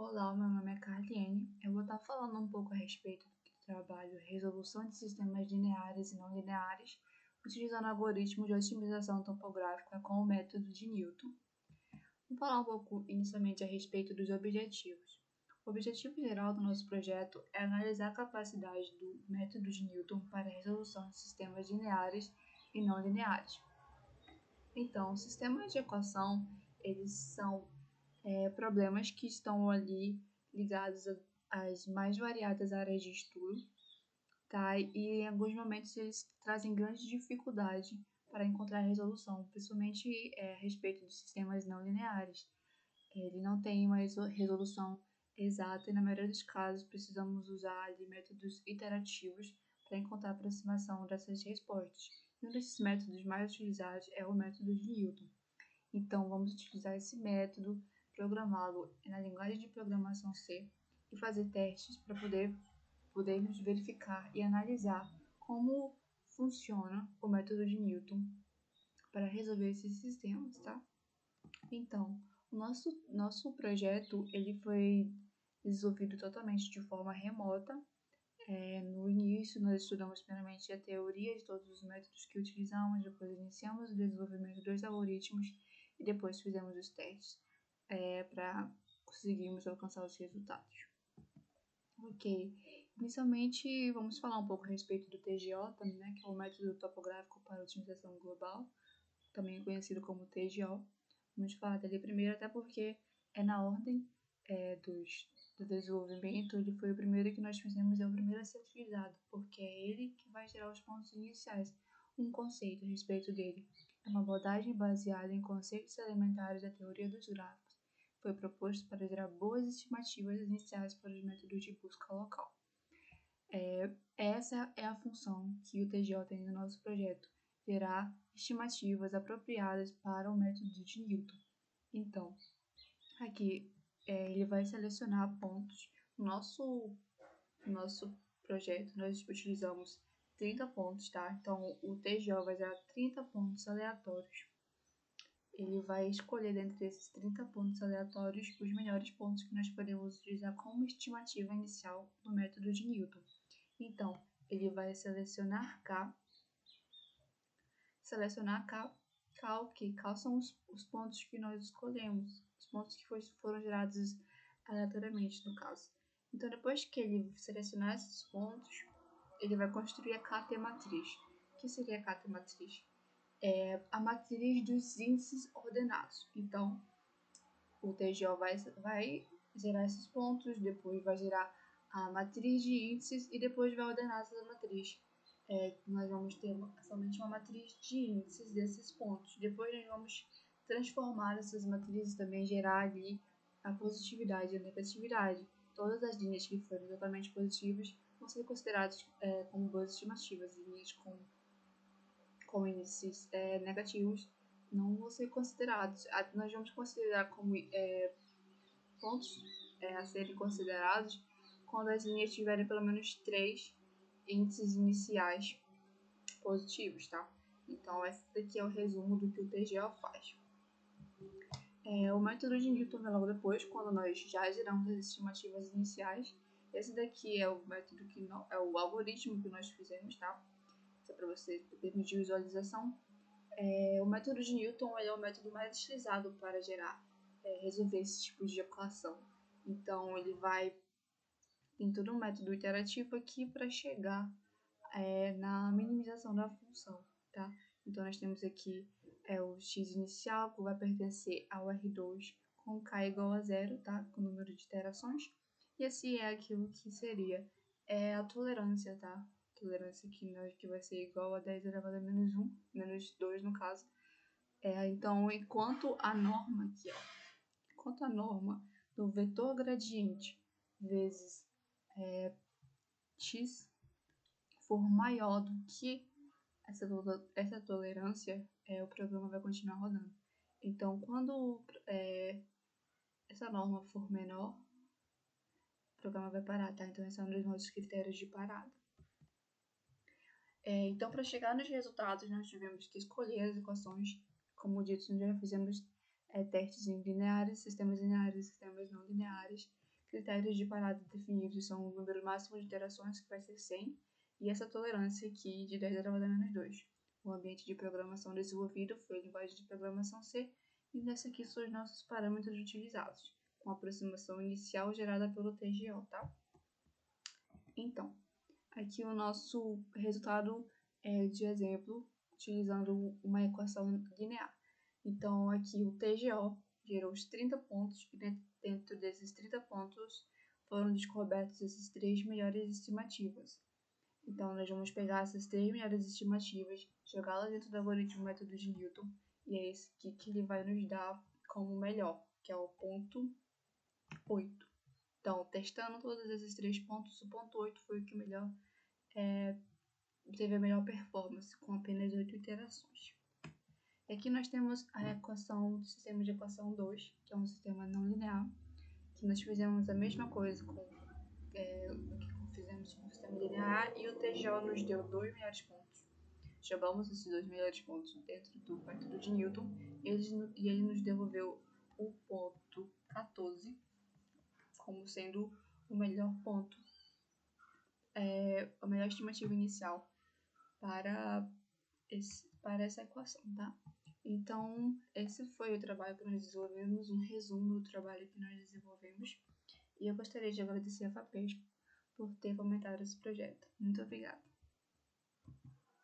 Olá, meu nome é Carliene. Eu vou estar falando um pouco a respeito do trabalho resolução de sistemas lineares e não lineares, utilizando algoritmos de otimização topográfica com o método de Newton. Vou falar um pouco inicialmente a respeito dos objetivos. O objetivo geral do nosso projeto é analisar a capacidade do método de Newton para a resolução de sistemas lineares e não lineares. Então, sistemas de equação, eles são problemas que estão ali ligados às mais variadas áreas de estudo, tá? E em alguns momentos eles trazem grande dificuldade para encontrar resolução, principalmente a respeito dos sistemas não lineares. Ele não tem uma resolução exata e na maioria dos casos precisamos usar ali métodos iterativos para encontrar a aproximação dessas respostas. E um desses métodos mais utilizados é o método de Newton. Então vamos utilizar esse método, programá-lo na linguagem de programação C e fazer testes para podermos verificar e analisar como funciona o método de Newton para resolver esses sistemas, tá? Então, o nosso projeto ele foi desenvolvido totalmente de forma remota. No início, nós estudamos primeiramente a teoria de todos os métodos que utilizamos, depois iniciamos o desenvolvimento dos algoritmos e depois fizemos os testes para conseguirmos alcançar os resultados. Ok, inicialmente vamos falar um pouco a respeito do TGO, também, né, que é o método topográfico para otimização global, também conhecido como TGO. Vamos falar dele primeiro, até porque é na ordem do desenvolvimento, ele foi o primeiro que nós fizemos, é o primeiro a ser utilizado, porque é ele que vai gerar os pontos iniciais. Um conceito a respeito dele é uma abordagem baseada em conceitos elementares da teoria dos gráficos. Foi proposto para gerar boas estimativas iniciais para os métodos de busca local. Essa é a função que o TGO tem no nosso projeto, gerar estimativas apropriadas para o método de Newton. Então, aqui ele vai selecionar pontos. No nosso projeto, nós utilizamos 30 pontos, tá? Então, o TGO vai gerar 30 pontos aleatórios. Ele vai escolher dentre esses 30 pontos aleatórios os melhores pontos que nós podemos utilizar como estimativa inicial no método de Newton. Então, ele vai selecionar K, o que? K são os pontos que nós escolhemos, os pontos que foram gerados aleatoriamente, no caso. Então, depois que ele selecionar esses pontos, ele vai construir a KT matriz. O que seria a KT matriz? É a matriz dos índices ordenados. Então, o TGO vai gerar esses pontos, depois vai gerar a matriz de índices e depois vai ordenar essa matriz. Nós vamos ter somente uma matriz de índices desses pontos. Depois nós vamos transformar essas matrizes, também gerar ali a positividade e a negatividade. Todas as linhas que forem totalmente positivas vão ser consideradas como boas estimativas, e linhas com índices negativos não vão ser considerados. Nós vamos considerar como pontos a serem considerados quando as linhas tiverem pelo menos 3 índices iniciais positivos, tá? Então, esse daqui é o resumo do que o TGO faz. O método de Newton vem logo depois, quando nós já geramos as estimativas iniciais. Esse daqui é o método é o algoritmo que nós fizemos, tá? Isso é para você permitir visualização. O método de Newton é o método mais utilizado para resolver esse tipo de equação. Então, tem todo um método iterativo aqui para chegar na minimização da função, tá? Então, nós temos aqui o x inicial, que vai pertencer ao R2 com k igual a 0, tá? Com o número de iterações. E esse é aquilo que seria a tolerância, tá? Tolerância que vai ser igual a 10 elevado a menos 1, menos 2 no caso. Então, enquanto a norma do vetor gradiente vezes x for maior do que essa tolerância, o programa vai continuar rodando. Então, quando essa norma for menor, o programa vai parar, tá? Então, esse é um dos nossos critérios de parada. Então, para chegar nos resultados, nós tivemos que escolher as equações. Como dito, nós já fizemos testes em lineares, sistemas não lineares. Critérios de parada definidos são o número máximo de interações, que vai ser 100, e essa tolerância aqui de 10 elevado a menos 2. O ambiente de programação desenvolvido foi a linguagem de programação C, e nessa aqui são os nossos parâmetros utilizados, com a aproximação inicial gerada pelo TGO, tá? Então, aqui o nosso resultado é de exemplo, utilizando uma equação linear. Então, aqui o TGO gerou os 30 pontos, e dentro desses 30 pontos foram descobertas essas 3 melhores estimativas. Então, nós vamos pegar essas 3 melhores estimativas, jogá-las dentro do algoritmo método de Newton, e é esse aqui que ele vai nos dar como melhor, que é o ponto 8. Então, testando todos esses 3 pontos, o ponto 8 foi o que teve a melhor performance, com apenas 8 iterações. E aqui nós temos a equação do sistema de equação 2, que é um sistema não linear, que nós fizemos a mesma coisa do que fizemos com o sistema linear, e o TGO nos deu 2 melhores pontos. Jogamos esses 2 melhores pontos dentro do método de Newton, e ele nos devolveu o ponto 14 como sendo o melhor ponto, a melhor estimativa inicial para essa equação, tá? Então, esse foi o trabalho que nós desenvolvemos, um resumo do trabalho que nós desenvolvemos. E eu gostaria de agradecer a FAPESP por ter fomentado esse projeto. Muito obrigada.